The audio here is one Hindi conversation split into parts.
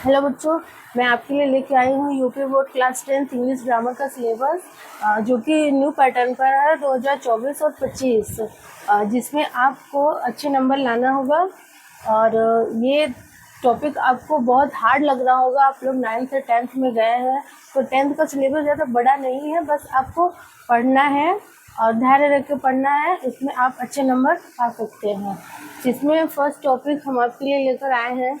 हेलो बच्चों, मैं आपके लिए लेके आई हूँ UP board class 10 English grammar का सिलेबस, जो कि न्यू पैटर्न पर है 2024 और 25, जिसमें आपको अच्छे नंबर लाना होगा। और ये टॉपिक आपको बहुत हार्ड लग रहा होगा। आप लोग 9th से 10th में गए हैं, तो 10th का सिलेबस ज़्यादा बड़ा नहीं है, बस आपको पढ़ना है और धैर्य रख के पढ़ना है। इसमें आप अच्छे नंबर पा सकते हैं। जिसमें फर्स्ट टॉपिक हम आपके लिए लेकर आए हैं,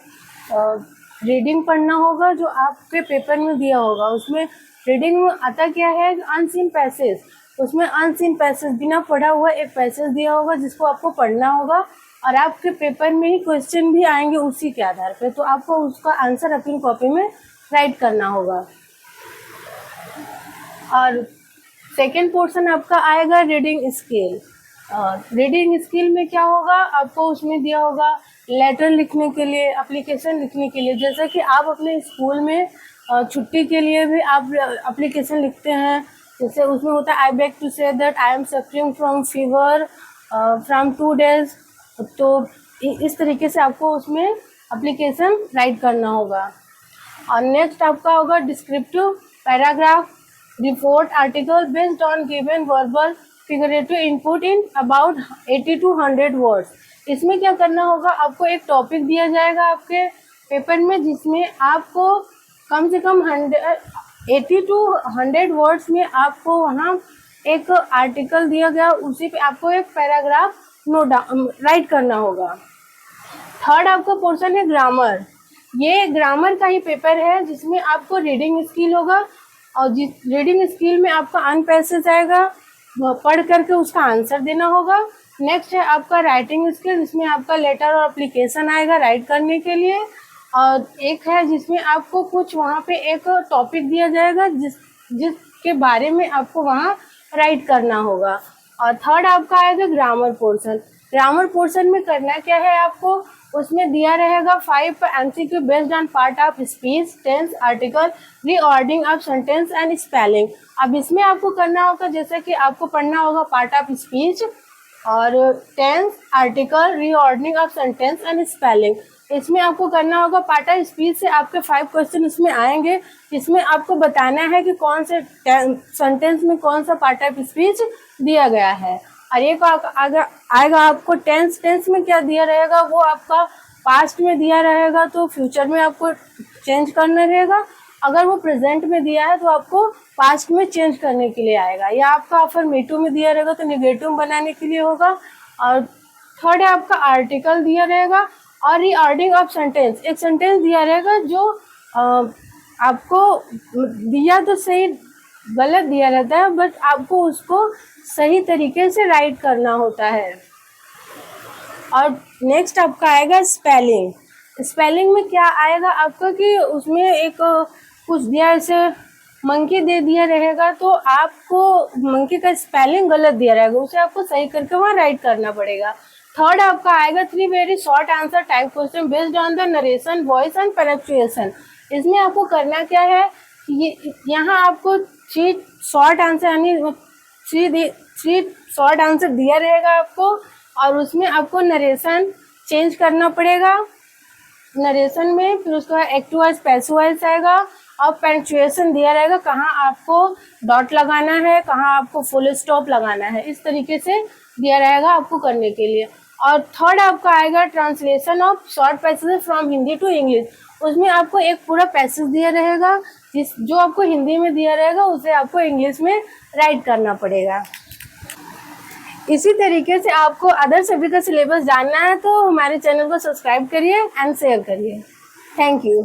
रीडिंग पढ़ना होगा, जो आपके पेपर में दिया होगा। उसमें रीडिंग में आता क्या है, अनसीन पैसेज। उसमें अनसीन पैसेज, बिना पढ़ा हुआ एक पैसेज दिया होगा जिसको आपको पढ़ना होगा, और आपके पेपर में ही क्वेश्चन भी आएंगे उसी के आधार पे, तो आपको उसका आंसर अपनी कॉपी में राइट करना होगा। और सेकेंड पोर्शन आपका आएगा रीडिंग स्किल। रीडिंग स्किल में क्या होगा, आपको उसमें दिया होगा लेटर लिखने के लिए, एप्लीकेशन लिखने के लिए। जैसे कि आप अपने स्कूल में छुट्टी के लिए भी आप एप्लीकेशन लिखते हैं। जैसे उसमें होता है, I beg to say that I am suffering from fever from 2 days। तो इस तरीके से आपको उसमें एप्लीकेशन राइट करना होगा। और नेक्स्ट आपका होगा descriptive paragraph, report, article based on given verbal figurative input in about 80 to 100 words. इसमें क्या करना होगा, आपको एक टॉपिक दिया जाएगा आपके पेपर में, जिसमें आपको कम से कम 80 to 100 वर्ड्स में आपको वहाँ एक आर्टिकल दिया गया, उसी पे आपको एक पैराग्राफ राइट करना होगा। थर्ड आपका पोर्शन है ग्रामर। ये ग्रामर का ही पेपर है, जिसमें आपको रीडिंग स्किल होगा, और जिस रीडिंग स्किल में आपका अनपैसेज आएगा, पढ़ करके उसका आंसर देना होगा। नेक्स्ट है आपका राइटिंग स्किल, जिसमें आपका लेटर और एप्लीकेशन आएगा राइट करने के लिए। और एक है जिसमें आपको कुछ वहाँ पे एक टॉपिक दिया जाएगा, जिसके बारे में आपको वहाँ राइट करना होगा। और थर्ड आपका आएगा ग्रामर पोर्शन। ग्रामर पोर्शन में करना क्या है, आपको उसमें दिया रहेगा 5 MCQ based on part of speech, tense, article, reordering of sentence and spelling. अब इसमें आपको करना होगा, जैसे कि आपको पढ़ना होगा पार्ट ऑफ स्पीच और tense, article, reordering of sentence and spelling. इसमें आपको करना होगा पार्ट ऑफ स्पीच से आपके 5 क्वेश्चन इसमें आएंगे। इसमें आपको बताना है कि कौन से सेंटेंस में कौन सा पार्ट ऑफ स्पीच दिया गया है। और एक आएगा आपको टेंस में क्या दिया रहेगा, वो आपका पास्ट में दिया रहेगा तो फ्यूचर में आपको चेंज करना रहेगा। अगर वो प्रेजेंट में दिया है तो आपको पास्ट में चेंज करने के लिए आएगा। या आपका अफर्मेटिव में दिया रहेगा तो नेगेटिव बनाने के लिए होगा। और थर्ड है आपका आर्टिकल दिया रहेगा, और रीऑर्डिंग ऑफ सेंटेंस, एक सेंटेंस दिया रहेगा जो आपको दिया तो सही गलत दिया रहता है, बट आपको उसको सही तरीके से राइट करना होता है। और नेक्स्ट आपका आएगा स्पेलिंग। स्पेलिंग में क्या आएगा आपका कि उसमें एक कुछ दिया, जैसे मंकी दे दिया रहेगा तो आपको मंकी का स्पेलिंग गलत दिया रहेगा, उसे आपको सही करके वहाँ राइट करना पड़ेगा। थर्ड आपका आएगा 3 very short answer type question based on the narration, voice and pronunciation. इसमें आपको करना क्या है, यहाँ आपको 3 शॉर्ट आंसर यानी 3 शॉर्ट आंसर दिया रहेगा आपको, और उसमें आपको नरेशन चेंज करना पड़ेगा। नरेशन में फिर उसके बाद एक्टिव वॉइस, पैसिव वॉइस आएगा, और पंक्चुएशन दिया रहेगा, कहाँ आपको डॉट लगाना है, कहाँ आपको फुल स्टॉप लगाना है, इस तरीके से दिया रहेगा आपको करने के लिए। और थर्ड आपका आएगा translation of short passage from Hindi to English. उसमें आपको एक पूरा पैसेज दिया रहेगा, जो आपको हिंदी में दिया रहेगा उसे आपको इंग्लिश में राइट करना पड़ेगा। इसी तरीके से आपको अदर सब्जेक्ट का सिलेबस जानना है तो हमारे चैनल को सब्सक्राइब करिए एंड शेयर करिए। Thank you.